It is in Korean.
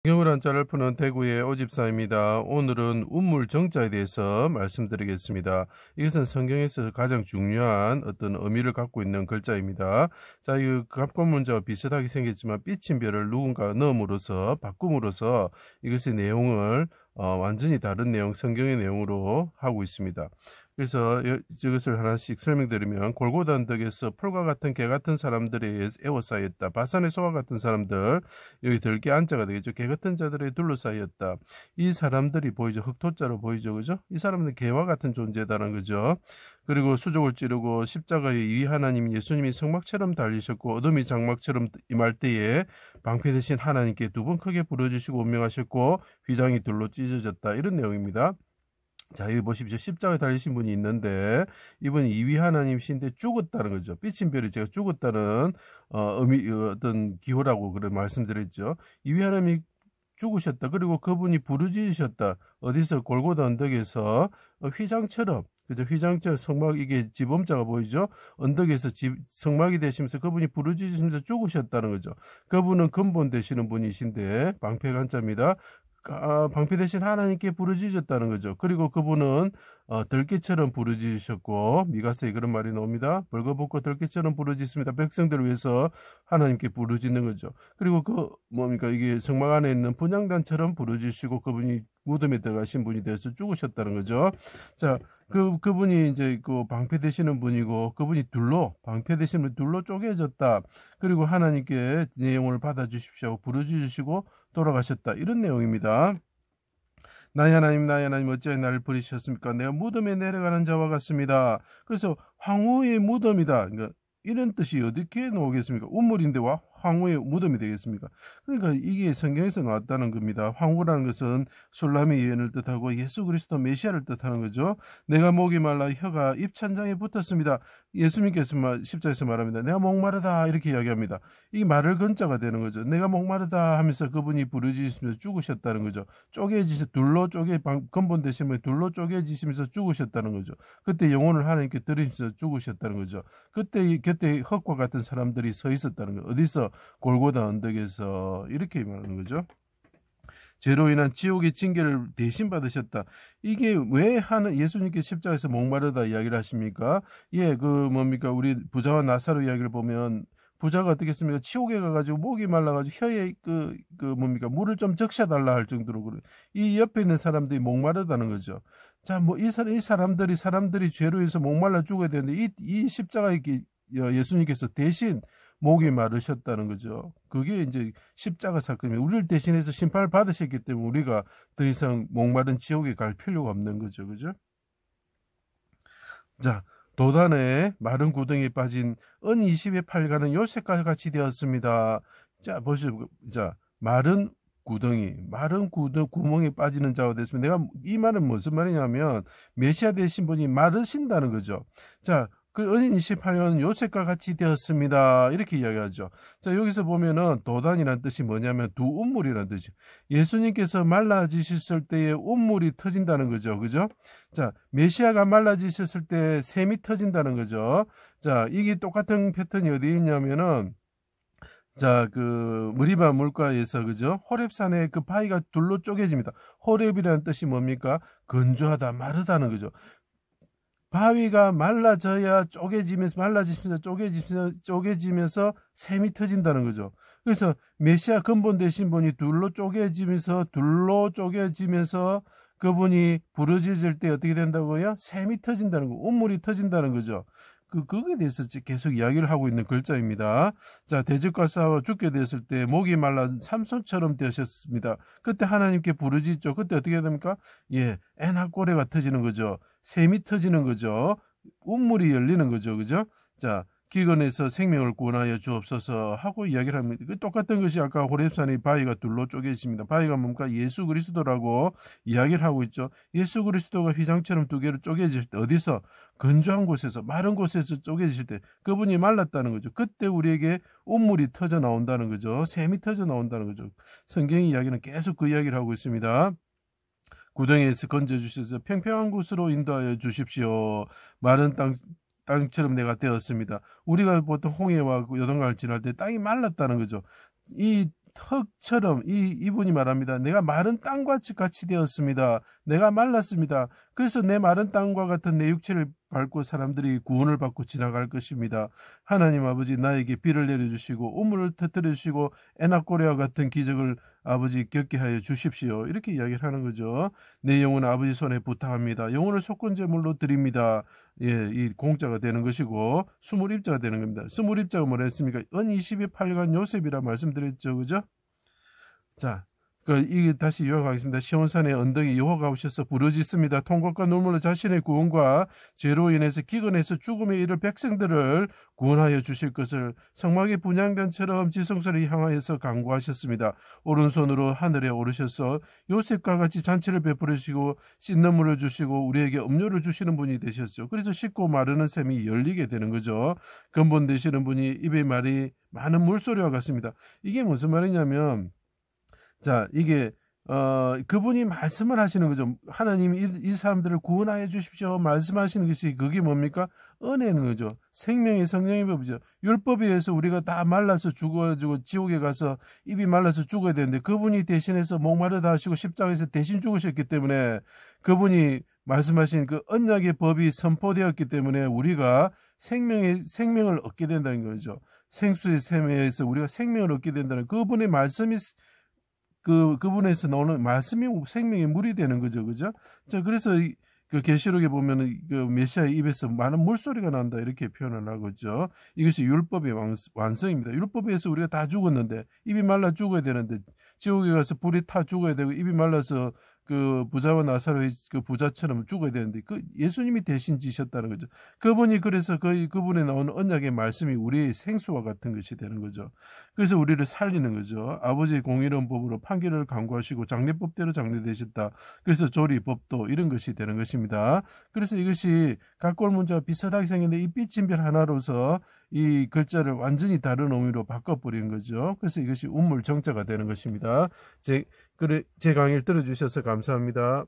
성경을 한자를 푸는 대구의 오집사입니다. 오늘은 운물정자에 대해서 말씀드리겠습니다. 이것은 성경에서 가장 중요한 어떤 의미를 갖고 있는 글자입니다. 자, 이 갑과 문자와 비슷하게 생겼지만 삐친 별을 누군가 넣음으로써 바꿈으로써 이것의 내용을 완전히 다른 내용, 성경의 내용으로 하고 있습니다. 그래서 이것을 하나씩 설명드리면 골고다 언덕에서 풀과 같은 개 같은 사람들에 에워싸였다. 바산의 소와 같은 사람들, 여기 들게 안자가 되겠죠. 개 같은 자들에 둘러싸였다. 이 사람들이 보이죠. 흑토자로 보이죠. 그죠? 이 사람들은 개와 같은 존재다는 거죠. 그리고 수족을 찌르고 십자가에 이 하나님 예수님이 성막처럼 달리셨고 어둠이 장막처럼 임할 때에 방패 대신 하나님께 두 번 크게 부르짖으시고 운명하셨고 휘장이 둘로 찢어졌다. 이런 내용입니다. 자, 여기 보십시오. 십자가에 달리신 분이 있는데 이분이 이위 하나님이신데 죽었다는 거죠. 삐친 별이 제가 죽었다는 의미, 어떤 기호라고 그런 말씀드렸죠. 이위 하나님이 죽으셨다. 그리고 그분이 부르짖으셨다. 어디서 골고다 언덕에서 휘장처럼, 그죠? 휘장처럼 성막, 이게 지범자가 보이죠? 언덕에서 성막이 되시면서 그분이 부르짖으시면서 죽으셨다는 거죠. 그분은 근본 되시는 분이신데 방패가 한자입니다. 방패 대신 하나님께 부르짖었다는 거죠. 그리고 그분은 들깨처럼 부르짖으셨고, 미가서에 그런 말이 나옵니다. 벌거벗고 들깨처럼 부르짖습니다. 백성들을 위해서 하나님께 부르짖는 거죠. 그리고 뭡니까, 이게 성막 안에 있는 분향단처럼 부르짖으시고 그분이 무덤에 들어가신 분이 되어서 죽으셨다는 거죠. 자, 그분이 이제 그 방패 되시는 분이고, 그분이 방패 되시는 분 둘로 쪼개졌다. 그리고 하나님께 내 영혼을 받아주십시오. 부르짖으시고 돌아가셨다. 이런 내용입니다. 나의 하나님 어찌하여 나를 버리셨습니까? 내가 무덤에 내려가는 자와 같습니다. 그래서 황후의 무덤이다. 그러니까 이런 뜻이 어떻게 나오겠습니까? 운물인데 황후의 무덤이 되겠습니까? 그러니까 이게 성경에서 나왔다는 겁니다. 황후라는 것은 술람의 예언을 뜻하고 예수 그리스도 메시아를 뜻하는 거죠. 내가 목이 말라 혀가 입천장에 붙었습니다. 예수님께서 십자에서 말합니다. 내가 목마르다 이렇게 이야기합니다. 이 말을 건자가 되는 거죠. 내가 목마르다 하면서 그분이 부르짖으시면서 죽으셨다는 거죠. 근본 되시면 둘로 쪼개지시면서 죽으셨다는 거죠. 그때 영혼을 하나님께 드리면서 죽으셨다는 거죠. 그때 곁에 흙과 같은 사람들이 서 있었다는 거죠. 어디서? 골고다 언덕에서. 이렇게 말하는 거죠. 죄로 인한 지옥의 징계를 대신 받으셨다. 이게 왜 예수님께 십자가에서 목마르다 이야기를 하십니까? 예, 뭡니까? 우리 부자와 나사로 이야기를 보면 부자가 어떻게 했습니까? 지옥에 가가지고 목이 말라가지고 혀에 뭡니까? 물을 좀 적셔달라 할 정도로 이 옆에 있는 사람들이 목마르다는 거죠. 자, 이 사람들이 죄로 인해서 목말라 죽어야 되는데 이 십자가에 예수님께서 대신 목이 마르셨다는 거죠. 그게 이제 십자가 사건입니다. 우리를 대신해서 심판을 받으셨기 때문에 우리가 더 이상 목마른 지옥에 갈 필요가 없는 거죠. 그죠? 자, 도단에 마른 구덩이에 빠진 은 20의 팔가는 요셉과 같이 되었습니다. 자, 보시죠. 자, 마른 구멍에 빠지는 자가 됐습니다. 이 말은 무슨 말이냐면, 메시아 되신 분이 마르신다는 거죠. 자, 은인 28년 요셉과 같이 되었습니다. 이렇게 이야기하죠. 자, 여기서 보면은 도단이라는 뜻이 뭐냐면 두 운물이라는 뜻이죠. 예수님께서 말라지셨을 때에 운물이 터진다는 거죠. 그죠? 자, 메시아가 말라지셨을 때 샘이 터진다는 거죠. 자, 이게 똑같은 패턴이 어디에 있냐면은, 자, 무리바 물가에서, 그죠? 호렙산에 그 바위가 둘로 쪼개집니다. 호렙이라는 뜻이 뭡니까? 건조하다, 마르다는 거죠. 바위가 말라져야 쪼개지면서 샘이 터진다는 거죠. 그래서 메시아 근본 되신 분이 둘로 쪼개지면서 그분이 부르짖을 때 어떻게 된다고요? 샘이 터진다는 거, 운물이 터진다는 거죠. 그거에 대해서 계속 이야기를 하고 있는 글자입니다. 자, 대적과 싸워 죽게 되었을 때 목이 말라 삼손처럼 되셨습니다. 그때 하나님께 부르짖죠. 그때 어떻게 됩니까? 예, 애나꼬레가 터지는 거죠. 샘이 터지는 거죠. 운물이 열리는 거죠. 그죠? 자, 기근에서 생명을 구원하여 주옵소서 하고 이야기를 합니다. 똑같은 것이 아까 호렙산의 바위가 둘로 쪼개집니다. 바위가 뭡니까? 예수 그리스도라고 이야기를 하고 있죠. 예수 그리스도가 휘장처럼 두 개로 쪼개질 때 어디서? 건조한 곳에서, 마른 곳에서 쪼개질 때 그분이 말랐다는 거죠. 그때 우리에게 운물이 터져 나온다는 거죠. 샘이 터져 나온다는 거죠. 성경 이야기는 계속 그 이야기를 하고 있습니다. 구덩이에서 건져주셔서 평평한 곳으로 인도하여 주십시오. 마른 땅처럼 내가 되었습니다. 우리가 보통 홍해와 요단강을 지날 때 땅이 말랐다는 거죠. 이 흙처럼 이분이 말합니다. 내가 마른 땅과 같이 되었습니다. 내가 말랐습니다. 그래서 내 마른 땅과 같은 내 육체를 밟고 사람들이 구원을 받고 지나갈 것입니다. 하나님 아버지 나에게 비를 내려주시고 우물을 터뜨려 주시고 에나꼬레와 같은 기적을 아버지 겪게 하여 주십시오. 이렇게 이야기를 하는 거죠. 내 영혼은 아버지 손에 부탁합니다. 영혼을 속건제물로 드립니다. 예, 이 공짜가 되는 것이고 수물입자가 되는 겁니다. 수물입자가 뭐라 했습니까? 은 20의 8간 요셉이라 말씀드렸죠. 그죠? 자, 이게 다시 요약하겠습니다. 시온산의 언덕이 여호와가 오셔서 부르짖습니다. 통곡과 눈물로 자신의 구원과 죄로 인해서 기근에서 죽음에 이를 백성들을 구원하여 주실 것을 성막의 분향단처럼 지성소를 향하여서 간구하셨습니다. 오른손으로 하늘에 오르셔서 요셉과 같이 잔치를 베풀으시고 씻는 물을 주시고 우리에게 음료를 주시는 분이 되셨죠. 그래서 씻고 마르는 샘이 열리게 되는 거죠. 근본 되시는 분이 입의 말이 많은 물소리와 같습니다. 이게 무슨 말이냐면 자, 이게 그분이 말씀을 하시는 거죠. 하나님이 이 사람들을 구원하여 주십시오. 말씀하시는 것이 그게 뭡니까? 은혜는 거죠. 생명의 성령의 법이죠. 율법에 의해서 우리가 다 말라서 죽어가지고 지옥에 가서 입이 말라서 죽어야 되는데 그분이 대신해서 목마르다 하시고 십자가에서 대신 죽으셨기 때문에 그분이 말씀하신 그 언약의 법이 선포되었기 때문에 우리가 생명을 얻게 된다는 거죠. 생수의 샘에 의해서 우리가 생명을 얻게 된다는 그분의 말씀이 그분에서 나오는 말씀이 생명의 물이 되는 거죠. 그죠? 자, 그래서 그 계시록에 보면은 그 메시아의 입에서 많은 물소리가 난다 이렇게 표현을 하고죠. 이것이 율법의 완성입니다. 율법에 의해서 우리가 다 죽었는데 입이 말라 죽어야 되는데 지옥에 가서 불이 타 죽어야 되고 입이 말라서 그 부자와 나사로의 그 부자처럼 죽어야 되는데 그 예수님이 대신 지셨다는 거죠. 그분이 그래서 그분에 나오는 언약의 말씀이 우리의 생수와 같은 것이 되는 거죠. 그래서 우리를 살리는 거죠. 아버지의 공의로운 법으로 판결을 강구하시고 장례법대로 장례되셨다. 그래서 조리법도 이런 것이 되는 것입니다. 그래서 이것이 각골 문자와 비슷하게 생겼는데 이 삐침별 하나로서 이 글자를 완전히 다른 의미로 바꿔버린 거죠. 그래서 이것이 운물 정자가 되는 것입니다. 제 강의를 들어주셔서 감사합니다.